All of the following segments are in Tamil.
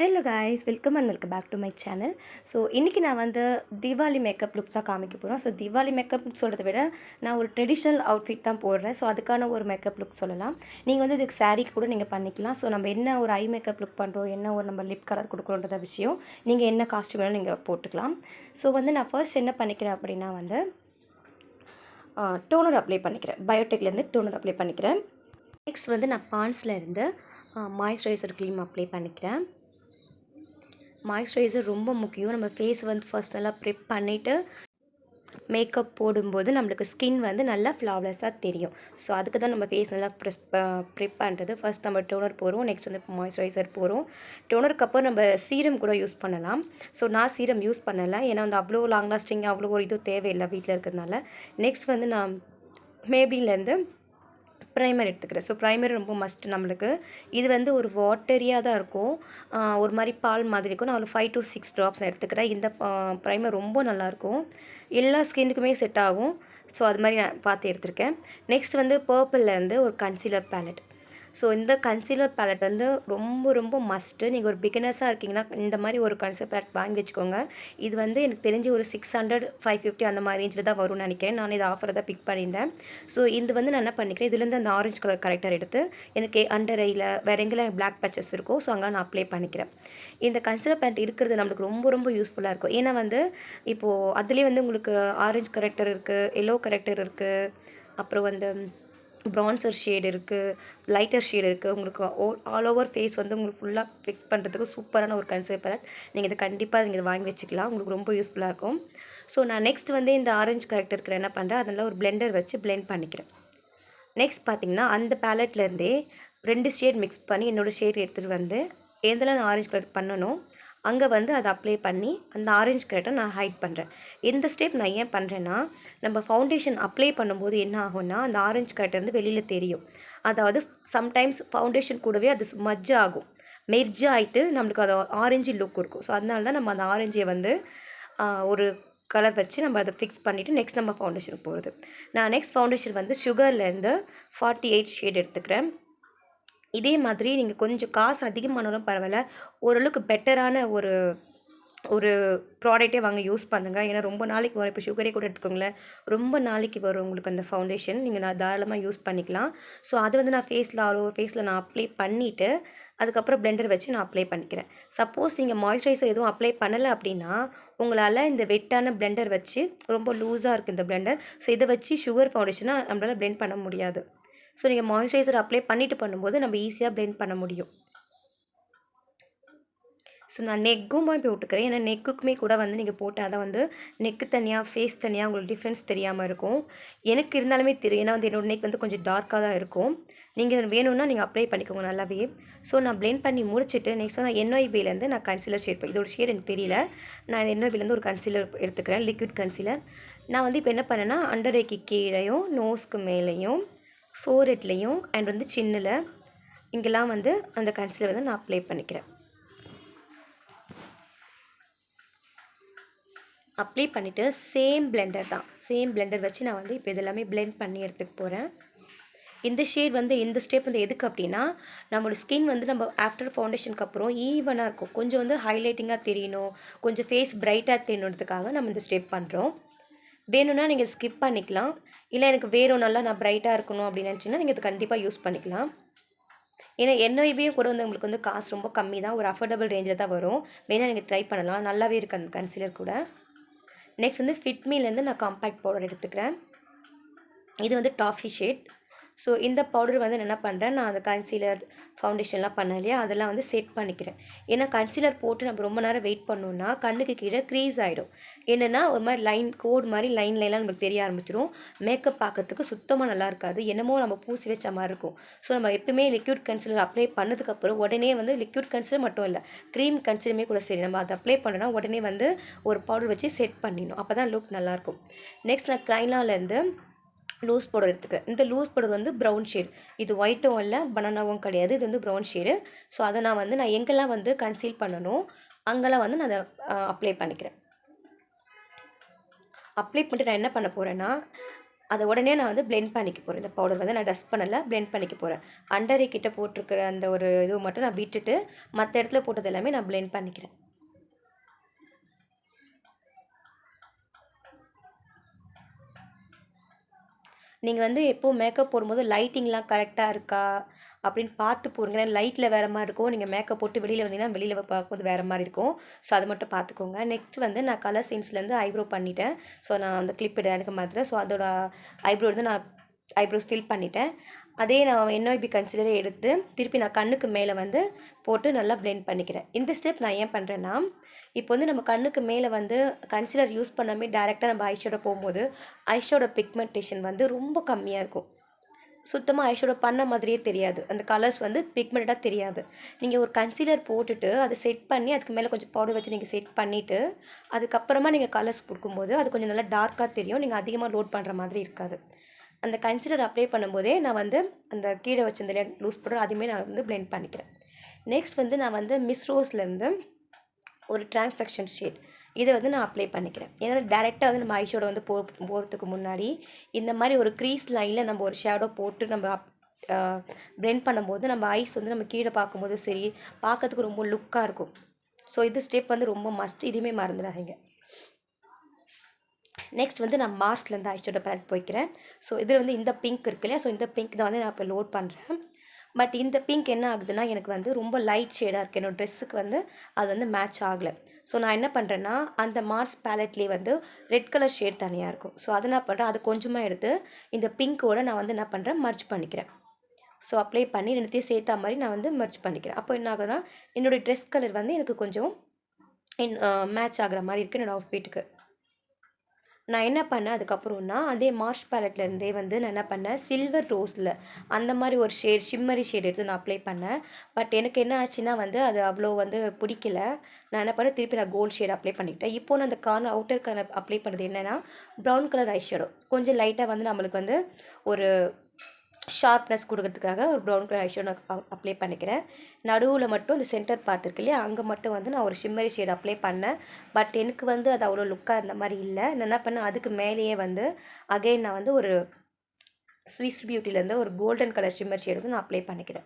Hello guys, welcome back to my channel. So இன்றைக்கி நான் வந்து தீபாவளி மேக்கப் லுக் தான் காமிக்க போகிறோம். ஸோ தீபாவளி மேக்கப்னு சொல்கிறத விட நான் ஒரு ட்ரெடிஷ்னல் அவுட்ஃபிட் தான் போடுறேன். ஸோ அதுக்கான ஒரு மேக்கப் லுக் சொல்லலாம். நீங்கள் வந்து இதுக்கு சாரீக்கு கூட நீங்கள் பண்ணிக்கலாம். ஸோ நம்ம என்ன ஒரு ஐ மேக்கப் லுக் பண்ணுறோம், என்ன ஒரு நம்ம லிப் கலர் கொடுக்குறோன்றத விஷயம் நீங்கள் என்ன காஸ்ட்யூம் வேணும் நீங்கள் போட்டுக்கலாம். ஸோ வந்து நான் ஃபர்ஸ்ட் என்ன பண்ணிக்கிறேன் அப்படின்னா வந்து டோனர் அப்ளை பண்ணிக்கிறேன். பயோடெக்லேருந்து டோனர் அப்ளை பண்ணிக்கிறேன். நெக்ஸ்ட் வந்து நான் பான்ஸில் இருந்து மாய்ஸ்சரைசர் க்ரீம் அப்ளை பண்ணிக்கிறேன். மாய்ஸ்சரைசர் ரொம்ப முக்கியம். நம்ம ஃபேஸ் வந்து ஃபர்ஸ்ட் நல்லா ப்ரிப் பண்ணிவிட்டு மேக்கப் போடும்போது நம்மளுக்கு ஸ்கின் வந்து நல்லா ஃப்ளாவ்லெஸ்ஸாக தெரியும். ஸோ அதுக்கு தான் நம்ம ஃபேஸ் நல்லா ப்ரிப் பண்ணுறது. ஃபர்ஸ்ட் நம்ம டோனர் போடுறோம், நெக்ஸ்ட் வந்து மாய்ஸ்சரைசர் போடுறோம். டோனருக்கு அப்புறம் நம்ம சீரம் கூட யூஸ் பண்ணலாம். ஸோ நான் சீரம் யூஸ் பண்ணலை, ஏன்னா வந்து அவ்வளோ லாங் லாஸ்டிங் அவ்வளோ ஒரு இது தேவையில்லை வீட்டில் இருக்கிறதுனால. நெக்ஸ்ட் வந்து நான் மேபிலேருந்து ப்ரைமர் எடுத்துக்கிறேன். ஸோ ப்ரைமர் ரொம்ப மஸ்ட் நம்மளுக்கு. இது வந்து ஒரு வாட்டரியாக தான் இருக்கும், ஒரு மாதிரி பால் மாதிரி இருக்கும். நான் ஒரு 5 to 6 ட்ராப்ஸ் நான் எடுத்துக்கிறேன். இந்த ப்ரைமர் ரொம்ப நல்லாயிருக்கும், எல்லா ஸ்கின்னுக்குமே செட் ஆகும். ஸோ அது மாதிரி நான் பார்த்து எடுத்திருக்கேன். நெக்ஸ்ட் வந்து பர்பிள்லேருந்து ஒரு கன்சீலர் பேலட். ஸோ இந்த கன்சீலர் பேலட் வந்து ரொம்ப ரொம்ப மஸ்ட்டு. நீங்கள் ஒரு பிகினர்ஸாக இருக்கீங்கன்னா இந்த மாதிரி ஒரு கன்சீலர் பேலட் வாங்கி வச்சுக்கோங்க. இது வந்து எனக்கு தெரிஞ்சு ஒரு 600 550 அந்த மாதிரி ரேஞ்சில் தான் வரும்னு நினைக்கிறேன். நான் இது ஆஃபரை தான் பிக் பண்ணியிருந்தேன். ஸோ இது வந்து நான் என்ன பண்ணிக்கிறேன், இதுலேருந்து அந்த ஆரஞ்சு கலர் கரெக்டர் எடுத்து எனக்கு அண்டர் ஐயில் வேறு எங்கெல்லாம் பிளாக் பேச்சஸ் இருக்கும், ஸோ அங்கே நான் அப்ளை பண்ணிக்கிறேன். இந்த கன்சீலர் பேலட் இருக்கிறது நம்மளுக்கு ரொம்ப ரொம்ப யூஸ்ஃபுல்லாக இருக்கும். ஏன்னா வந்து இப்போது அதுலேயே வந்து உங்களுக்கு ஆரஞ்சு கரெக்டர் இருக்குது, எல்லோ கரெக்டர் இருக்குது, அப்புறம் வந்து ப்ரான்சர் ஷேடு இருக்குது, லைட்டர் ஷேடு இருக்குது. உங்களுக்கு ஆல் ஓவர் ஃபேஸ் வந்து உங்களுக்கு ஃபுல்லாக ஃபிக்ஸ் பண்ணுறதுக்கு சூப்பரான ஒரு கன்சீலர் பேலட். நீங்கள் இதை கண்டிப்பாக நீங்கள் இதை வாங்கி வச்சுக்கலாம், உங்களுக்கு ரொம்ப யூஸ்ஃபுல்லாக இருக்கும். ஸோ நான் நெக்ஸ்ட் வந்து இந்த ஆரஞ்சு கரெக்டருக்கு என்ன பண்ணுறேன், அதனால் ஒரு பிளெண்டர் வச்சு பிளெண்ட் பண்ணிக்கிறேன். நெக்ஸ்ட் பார்த்திங்கன்னா அந்த பேலட்லேருந்தே 2 ஷேட் மிக்ஸ் பண்ணி என்னோடய ஷேட் எடுத்துகிட்டு வந்து எதில் நான் ஆரஞ்சு கலர் பண்ணணும் அங்கே வந்து அதை அப்ளை பண்ணி அந்த ஆரஞ்சு கலரை நான் ஹைட் பண்ணுறேன். இந்த ஸ்டெப் நான் ஏன் பண்ணுறேன்னா, நம்ம ஃபவுண்டேஷன் அப்ளை பண்ணும்போது என்ன ஆகும்னா அந்த ஆரஞ்சு கலர் வந்து வெளியில் தெரியும். அதாவது சம்டைம்ஸ் ஃபவுண்டேஷன் கூடவே அது மஜ் ஆகும், மெர்ஜ் ஆகிட்டு நம்மளுக்கு அது ஆரஞ்சு லுக் கொடுக்கும். ஸோ அதனால தான் நம்ம அந்த ஆரஞ்சை வந்து ஒரு கலர் வச்சு நம்ம அதை ஃபிக்ஸ் பண்ணிவிட்டு நெக்ஸ்ட் நம்ம ஃபவுண்டேஷன் போகிறது. நான் நெக்ஸ்ட் ஃபவுண்டேஷன் வந்து சுகர்லேருந்து 48 ஷேட் எடுத்துக்கிறேன். இதே மாதிரி நீங்கள் கொஞ்சம் காசு அதிகமானாலும் பரவாயில்ல, ஓரளவுக்கு பெட்டரான ஒரு ஒரு ப்ராடக்டே வாங்க யூஸ் பண்ணுங்கள். ஏன்னா ரொம்ப நாளைக்கு வரும். இப்போ சுகரே கூட எடுத்துக்கோங்களேன், ரொம்ப நாளைக்கு வரும் உங்களுக்கு அந்த ஃபவுண்டேஷன். நீங்கள் நான் தாராளமாக யூஸ் பண்ணிக்கலாம். ஸோ அது வந்து நான் ஃபேஸில் ஆல் ஓவர் ஃபேஸில் நான் அப்ளை பண்ணிவிட்டு அதுக்கப்புறம் பிளெண்டர் வச்சு நான் அப்ளை பண்ணிக்கிறேன். சப்போஸ் நீங்கள் மாய்ஸ்சரைசர் எதுவும் அப்ளை பண்ணலை அப்படின்னா உங்களால் இந்த வெட்டான பிளெண்டர் வச்சு, ரொம்ப லூஸாக இருக்குது இந்த பிளெண்டர், ஸோ இதை வச்சு சுகர் ஃபவுண்டேஷனை நம்மளால் பிளெண்ட் பண்ண முடியாது. ஸோ நீங்கள் மாய்ஸ்சரைசர் அப்ளை பண்ணிவிட்டு பண்ணும்போது நம்ம ஈஸியாக பிளெண்ட் பண்ண முடியும். ஸோ நான் நெக்குமா இப்போ விட்டுக்கிறேன். ஏன்னா நெக்குக்குமே கூட வந்து நீங்கள் போட்டால் தான் வந்து நெக்கு தனியாக ஃபேஸ் தனியாக உங்களுக்கு டிஃப்ரென்ஸ் தெரியாமல் இருக்கும். எனக்கு இருந்தாலுமே தெரியும், ஏன்னா வந்து என்னோடய நெக் வந்து கொஞ்சம் டார்க்காக தான் இருக்கும். நீங்கள் வேணும்னா நீங்கள் அப்ளை பண்ணிக்கோங்க நல்லாவே. ஸோ நான் பிளெண்ட் பண்ணி முடிச்சுட்டு நெக்ஸ்ட் நான் NYBலேருந்து நான் கன்சீலர் ஷேட் இதோட ஷேட் எனக்கு தெரியல, நான் NYBலேருந்து ஒரு கன்சீலர் எடுத்துக்கிறேன், லிக்விட் கன்சீலர். நான் வந்து இப்போ என்ன பண்ணேன்னா அண்டர் ஐக்கு கீழேயும், நோஸ்க்கு மேலேயும், ஃபோர்ஹெட்லேயும் அண்ட் வந்து சின்னில் இங்கெல்லாம் வந்து அந்த கன்சீலர் வந்து நான் அப்ளை பண்ணிக்கிறேன். அப்ளை பண்ணிவிட்டு சேம் பிளெண்டர் வச்சு நான் வந்து இப்போ இதெல்லாமே பிளெண்ட் பண்ணி எடுத்துக்க போகிறேன். இந்த ஷேட் வந்து இந்த ஸ்டெப் வந்து எதுக்கு அப்படின்னா, நம்மளோட ஸ்கின் வந்து நம்ம ஆஃப்டர் ஃபவுண்டேஷனுக்கு அப்புறம் ஈவனாக இருக்கும், கொஞ்சம் வந்து ஹைலைட்டிங்காக தெரியணும், கொஞ்சம் ஃபேஸ் பிரைட்டாக தெரியணுன்றதுக்காக நம்ம இந்த ஸ்டெப் பண்ணுறோம். வேணும்னா நீங்கள் ஸ்கிப் பண்ணிக்கலாம், இல்லை எனக்கு வேணும் நல்லா நான் பிரைட்டாக இருக்கணும் அப்படின்னு நினச்சிங்கன்னா நீங்கள் இது கண்டிப்பாக யூஸ் பண்ணிக்கலாம். ஏன்னா NYBயும் கூட வந்து உங்களுக்கு வந்து காசு ரொம்ப கம்மி தான், ஒரு அஃபோர்டபுள் ரேஞ்சில் தான் வரும். வேணால் நீங்கள் ட்ரை பண்ணலாம், நல்லாவே இருக்குது அந்த கன்சீலர் கூட. நெக்ஸ்ட் வந்து ஃபிட்மிலேருந்து நான் காம்பேக்ட் பவுடர் எடுத்துக்கிறேன். இது வந்து டாஃபி ஷேட். ஸோ இந்த பவுடர் வந்து என்ன பண்ணுறேன், நான் அந்த கன்சீலர் ஃபவுண்டேஷன்லாம் பண்ணேன் இல்லையா, அதெல்லாம் வந்து செட் பண்ணிக்கிறேன். ஏன்னா கன்சீலர் போட்டு நம்ம ரொம்ப நேரம் வெயிட் பண்ணோன்னா கண்ணுக்கு கீழே க்ரீஸ் ஆகிடும். என்னென்னா ஒரு மாதிரி லைன் கோடு மாதிரி லைன்லாம் நமக்கு தெரிய ஆரம்பிச்சிடும். மேக்கப் பார்க்கறதுக்கு சுத்தமாக நல்லா இருக்காது, என்னமோ நம்ம பூசி வச்ச மாதிரி இருக்கும். ஸோ நம்ம எப்பவுமே லிக்விட் கன்சீலர் அப்ளை பண்ணதுக்கப்புறம் உடனே வந்து லிக்விட் கன்சீலர் மட்டும் இல்லை, க்ரீம் கன்சீலருமே கூட சரி, நம்ம அதை அப்ளை பண்ணோன்னா உடனே வந்து ஒரு பவுடர் வச்சு செட் பண்ணிடணும், அப்போ தான் லுக் நல்லாயிருக்கும். நெக்ஸ்ட் நான் க்ரைலாலேருந்து லூஸ் பவுடர் எடுத்துக்கிறேன். இந்த லூஸ் பவுடர் வந்து ப்ரௌன் ஷேட், இது ஒயிட்டும் இல்லை பனானாவும் கிடையாது, இது வந்து ப்ரௌன் ஷேடு. ஸோ அதை நான் எங்கெல்லாம் வந்து கன்சீல் பண்ணணும் அங்கெல்லாம் வந்து நான் அதை அப்ளை பண்ணிக்கிறேன். அப்ளை பண்ணிட்டு நான் என்ன பண்ண போகிறேன்னா, அதை உடனே நான் வந்து பிளெண்ட் பண்ணிக்க போகிறேன். இந்த பவுடர் வந்து நான் டஸ்ட் பண்ணலை, பிளெண்ட் பண்ணிக்க போகிறேன். அண்டர் ஐ கிட்ட போட்டிருக்கிற அந்த ஒரு இது மட்டும் நான் விட்டுட்டு மற்ற இடத்துல போட்டது எல்லாமே நான் பிளெண்ட் பண்ணிக்கிறேன். நீங்கள் வந்து எப்போது மேக்கப் போடும்போது லைட்டிங்லாம் கரெக்டாக இருக்கா அப்படின்னு பார்த்து போடுங்க. ஏன்னா லைட்டில் வேறு மாதிரி இருக்கும், நீங்கள் மேக்கப் போட்டு வெளியில் வந்தீங்கன்னா வெளியில் பார்க்கும்போது வேறு மாதிரி இருக்கும். ஸோ அது மட்டும் பார்த்துக்கோங்க. நெக்ஸ்ட் வந்து நான் கலர் சென்ஸ்லேருந்து ஐப்ரோ பண்ணிட்டேன். ஸோ நான் அந்த கிளிப் எனக்கு மாத்திரேன். ஸோ அதோட ஐப்ரோ வந்து நான் ஐப்ரோஸ் ஃபில் பண்ணிட்டேன். அதே நான் என்ஒய்பி கன்சிலரை எடுத்து திருப்பி நான் கண்ணுக்கு மேலே வந்து போட்டு நல்லா பிளெண்ட் பண்ணிக்கிறேன். இந்த ஸ்டெப் நான் ஏன் பண்ணுறேன்னா, இப்போ வந்து நம்ம கண்ணுக்கு மேலே வந்து கன்சிலர் யூஸ் பண்ணாமே டேரெக்டாக நம்ம ஐஷேடோ போகும்போது ஐஷேடோ பிக்மெண்டேஷன் வந்து ரொம்ப கம்மியாக இருக்கும். சுத்தமாக ஐஷேடோ பண்ண மாதிரியே தெரியாது. அந்த கலர்ஸ் வந்து பிக்மெண்டடாக தெரியாது. நீங்கள் ஒரு கன்சீலர் போட்டுட்டு அதை செட் பண்ணி அதுக்கு மேலே கொஞ்சம் பவுடர் வச்சு நீங்கள் செட் பண்ணிவிட்டு அதுக்கப்புறமா நீங்கள் கலர்ஸ் கொடுக்கும்போது அது கொஞ்சம் நல்லா டார்க்காக தெரியும். நீங்கள் அதிகமாக லோட் பண்ணுற மாதிரி இருக்காது. அந்த கன்சீலர் அப்ளை பண்ணும்போதே நான் வந்து அந்த கீழே வச்சிருந்த லூஸ் பவுடர் அதுவுமே நான் வந்து பிளெண்ட் பண்ணிக்கிறேன். நெக்ஸ்ட் வந்து நான் வந்து மிஸ் ரோஸ்லேருந்து ஒரு டிரான்சாக்ஷன் ஷேட் இதை வந்து நான் அப்ளை பண்ணிக்கிறேன். ஏன்னா டேரெக்டாக வந்து நம்ம ஐஷேடோ வந்து போகிறதுக்கு முன்னாடி இந்த மாதிரி ஒரு க்ரீஸ் லைனில் நம்ம ஒரு ஷேடோ போட்டு நம்ம பிளெண்ட் பண்ணும்போது நம்ம ஐஸ் வந்து நம்ம கீழே பார்க்கும்போது சரி பார்க்கறதுக்கு ரொம்ப லுக்காக இருக்கும். ஸோ இது ஸ்டெப் வந்து ரொம்ப மஸ்ட், இதுவுமே மறந்துடாதீங்க. நெக்ஸ்ட் வந்து நான் மார்ஸ்லேருந்து ஐஷேடோ பேலட் போய்க்கிறேன். ஸோ இதில் வந்து இந்த பிங்க் இருக்கு இல்லையா, ஸோ இந்த பிங்க் தான் வந்து நான் இப்போ லோட் பண்ணுறேன். பட் இந்த பிங்க் என்ன ஆகுதுன்னா எனக்கு வந்து ரொம்ப லைட் ஷேடாக இருக்குது. என்னோடய ட்ரெஸ்ஸுக்கு வந்து அது வந்து மேட்ச் ஆகலை. ஸோ நான் என்ன பண்ணுறேன்னா அந்த மார்ஸ் பேலட்லேயே வந்து ரெட் கலர் ஷேட் தனியாக இருக்கும். ஸோ அதை என்ன பண்ணுறேன், அதை கொஞ்சமாக எடுத்து இந்த பிங்க்கோடு நான் வந்து என்ன பண்ணுறேன் மர்ஜ் பண்ணிக்கிறேன். ஸோ அப்ளை பண்ணி ரெண்டுத்தையும் சேர்த்தா மாதிரி நான் வந்து மர்ஜ் பண்ணிக்கிறேன். அப்போ என்ன ஆகுதுன்னா என்னுடைய ட்ரெஸ் கலர் வந்து எனக்கு கொஞ்சம் மேட்ச் ஆகிற மாதிரி இருக்குது என்னோடய அவுட்ஃபிட்டுக்கு. நான் என்ன பண்ணேன் அதுக்கப்புறம்னா அதே மார்ஷ் பேலட்லேருந்தே வந்து நான் என்ன பண்ணேன் சில்வர் ரோஸில் அந்த மாதிரி ஒரு ஷேட் ஷிம்மரி ஷேட் எடுத்து நான் அப்ளை பண்ணேன். பட் எனக்கு என்ன ஆச்சுன்னா வந்து அது அவ்வளோ வந்து பிடிக்கல. நான் என்ன பண்ணேன் திருப்பி நான் கோல்ட் ஷேட் அப்ளை பண்ணிக்கிட்டேன். இப்போ நான் அந்த கார்னர் அவுட்டர் கார்னர் அப்ளை பண்ணது என்னென்னா ப்ரௌன் கலர் ஐ ஷேடோ கொஞ்சம் லைட்டாக வந்து நம்மளுக்கு வந்து ஒரு ஷார்ப்னஸ் கொடுக்கறதுக்காக ஒரு ப்ரௌன் கலர் ஐஷேடோ நான் அப்ளை பண்ணிக்கிறேன். நடுவில் மட்டும் இந்த சென்டர் பார்ட் இருக்கு இல்லையா, அங்கே மட்டும் வந்து நான் ஒரு ஷிம்மரி ஷேட் அப்ளை பண்ணேன். பட் எனக்கு வந்து அது அவ்வளோ லுக்காக இருந்த மாதிரி இல்லை. நான் என்ன பண்ணேன் அதுக்கு மேலேயே வந்து அகைன் நான் வந்து ஒரு ஸ்விஸ் பியூட்டிலேருந்து ஒரு கோல்டன் கலர் ஷிம்மர் ஷேட் வந்து நான் அப்ளை பண்ணிக்கிறேன்.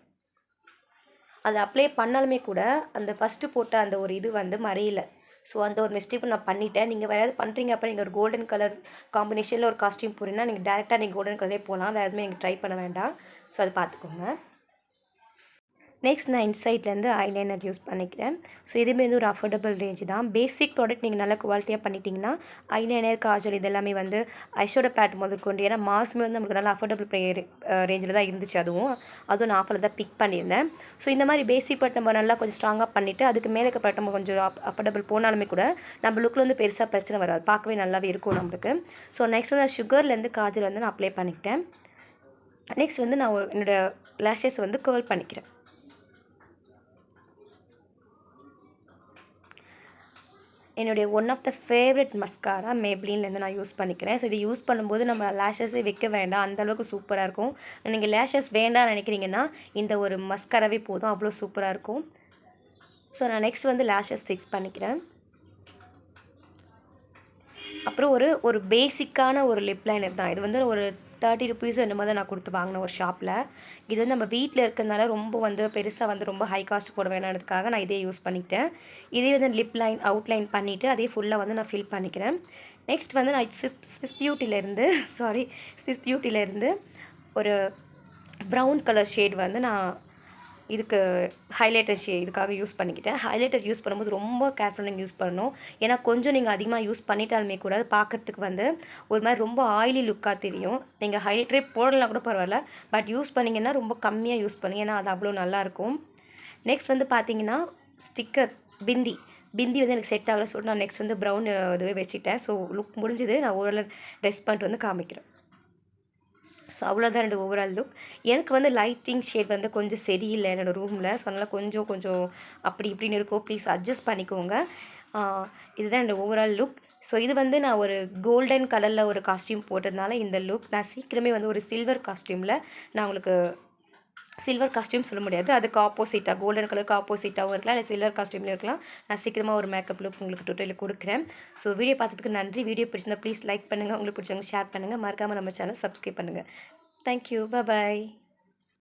அது அப்ளை பண்ணாலுமே கூட அந்த ஃபஸ்ட்டு போட்ட அந்த ஒரு இது வந்து மறையல. ஸோ அந்த ஒரு மிஸ்டேக்கும் நான் பண்ணிட்டேன். நீங்கள் வேறு ஏதாவது பண்ணுறீங்க அப்போ நீங்கள் ஒரு கோல்டன் கலர் காம்பினேஷனில் ஒரு காஸ்டியூம் போடுறீங்கன்னா நீங்கள் டேரெக்டாக நீங்கள் கோல்டன் கலரே போகலாம், வேறு எதுவுமே நீங்கள் ட்ரை பண்ண வேண்டாம். ஸோ அதை பார்த்துக்கோங்க. நெக்ஸ்ட் நான் இன்சைட்லேருந்து ஐலைனர் யூஸ் பண்ணிக்கிறேன். ஸோ இதுவுமே வந்து ஒரு அஃபோர்டபுள் ரேஞ்ச் தான். பேசிக் ப்ராடக்ட் நீங்கள் நல்ல குவாலிட்டியாக பண்ணிட்டீங்கன்னா ஐலைனர் காஜல் இதெல்லாமே வந்து ஐஷேடோ பேட் முதற்கொண்டு, ஏன்னா மாஸ்மே வந்து நமக்கு நல்லா அஃபோர்டபுள் ரேஞ்சில் தான் இருந்துச்சு. அதுவும் நான் ஆஃபரில் தான் பிக் பண்ணியிருந்தேன். ஸோ இந்த மாதிரி பேசிக் ப்ராடக்ட் நம்ம நல்லா கொஞ்சம் ஸ்ட்ராங்காக பண்ணிவிட்டு அதுக்கு மேலே இருக்க ப்ராடக்ட் நம்ம கொஞ்சம் அஃபோர்டபுள் போனாலுமே கூட நம்ம லுக்கில் வந்து பெருசாக பிரச்சனை வராது, பார்க்கவே நல்லாவே இருக்கும் நம்மளுக்கு. ஸோ நெக்ஸ்ட் வந்து நான் சுகர்லேருந்து காஜல் வந்து நான் அப்ளை பண்ணிக்கிட்டேன். நெக்ஸ்ட் வந்து நான் என்னோடய லேஷஸ் வந்து கர்ல் பண்ணிக்கிறேன். என்னுடைய one of the favourite mascara மேப்ளின்லேருந்து நான் யூஸ் பண்ணிக்கிறேன். ஸோ இது யூஸ் பண்ணும்போது நம்ம லேஷஸே வைக்க வேண்டாம், அந்தளவுக்கு சூப்பராக இருக்கும். நீங்கள் லேஷஸ் வேண்டாம்னு நினைக்கிறீங்கன்னா இந்த ஒரு மஸ்காராவே போதும், அவ்வளோ சூப்பராக இருக்கும். ஸோ நான் நெக்ஸ்ட் வந்து லேஷஸ் ஃபிக்ஸ் பண்ணிக்கிறேன். அப்புறம் ஒரு பேசிக்கான ஒரு லிப் லைனர் தான் இது. வந்து ஒரு 30 ருபீஸ் என்னமோ தான் நான் கொடுத்து வாங்கினேன் ஒரு ஷாப்பில். இது வந்து நம்ம வீட்டில் இருக்கிறதுனால ரொம்ப வந்து பெருசாக வந்து ரொம்ப ஹை காஸ்ட் போட வேணான்றதுக்காக நான் இதே யூஸ் பண்ணிக்கிட்டேன். இதே வந்து லிப் லைன் அவுட்லைன் பண்ணிவிட்டு அதே ஃபுல்லாக வந்து நான் ஃபில் பண்ணிக்கிறேன். நெக்ஸ்ட் வந்து நான் ஸ்விஸ் பியூட்டிலேருந்து ஒரு ப்ரௌன் கலர் ஷேட் வந்து நான் இதுக்கு ஹைலைட்டர் இதுக்காக யூஸ் பண்ணிக்கிட்டேன். ஹைலைட்டர் யூஸ் பண்ணும்போது ரொம்ப கேர்ஃபுல்லாக நீங்கள் யூஸ் பண்ணணும். ஏன்னா கொஞ்சம் நீங்கள் அதிகமாக யூஸ் பண்ணிட்டாலுமே கூட பார்க்குறதுக்கு வந்து ஒரு மாதிரி ரொம்ப ஆயிலி லுக்காக தெரியும். நீங்கள் ஹைலைட்டரே போடலாம் கூட பரவாயில்ல, பட் யூஸ் பண்ணிங்கன்னா ரொம்ப கம்மியாக யூஸ் பண்ணுங்க, ஏன்னா அது அவ்வளோ நல்லாயிருக்கும். நெக்ஸ்ட் வந்து பார்த்தீங்கன்னா ஸ்டிக்கர் பிந்தி வந்து எனக்கு செட் ஆகலை. சொல்லிட்டு நான் நெக்ஸ்ட் வந்து ப்ரௌன் இதுவே வச்சுட்டேன். ஸோ லுக் முடிஞ்சது, நான் ஓரளவு ட்ரெஸ் பண்ணிட்டு வந்து காமிக்கிறேன். ஸோ அவ்வளோதான் என்னோடய ஓவரால் லுக். எனக்கு வந்து லைட்டிங் ஷேட் வந்து கொஞ்சம் சரியில்லை என்னோடய ரூமில். ஸோ அதனால் கொஞ்சம் அப்படி இப்படின்னு இருக்கும், ப்ளீஸ் அட்ஜஸ்ட் பண்ணிக்கோங்க. இதுதான் என்னோடய ஓவரால் லுக். ஸோ இது வந்து நான் ஒரு கோல்டன் கலரில் ஒரு காஸ்டியூம் போட்டதுனால இந்த லுக். நான் சீக்கிரமே வந்து ஒரு சில்வர் காஸ்டியூமில் நான் உங்களுக்கு சில்வர் காஸ்ட்யூம் சொல்ல முடியாது. அதுக்கு ஆப்போசிட்டா கோல்டன் கலருக்கு ஆப்போசிட்டாவும் இருக்கலாம். இல்ல சில்வர் காஸ்ட்யூம்லயும் இருக்கலாம். நான் சீக்கிரமா ஒரு மேக்கப் லுக் உங்களுக்கு டுட்டோரியல் குடுக்குறேன். ஸோ வீடியோ பார்த்ததுக்கு நன்றி. வீடியோ பிடிச்சிருந்தா ப்ளீஸ் லைக் பண்ணுங்க. உங்களுக்கு பிடிச்சவங்க ஷேர் பண்ணுங்க. மறக்காம நம்ம சேனல் சப்ஸ்கிரைப் பண்ணுங்க. Thank you. பாய்.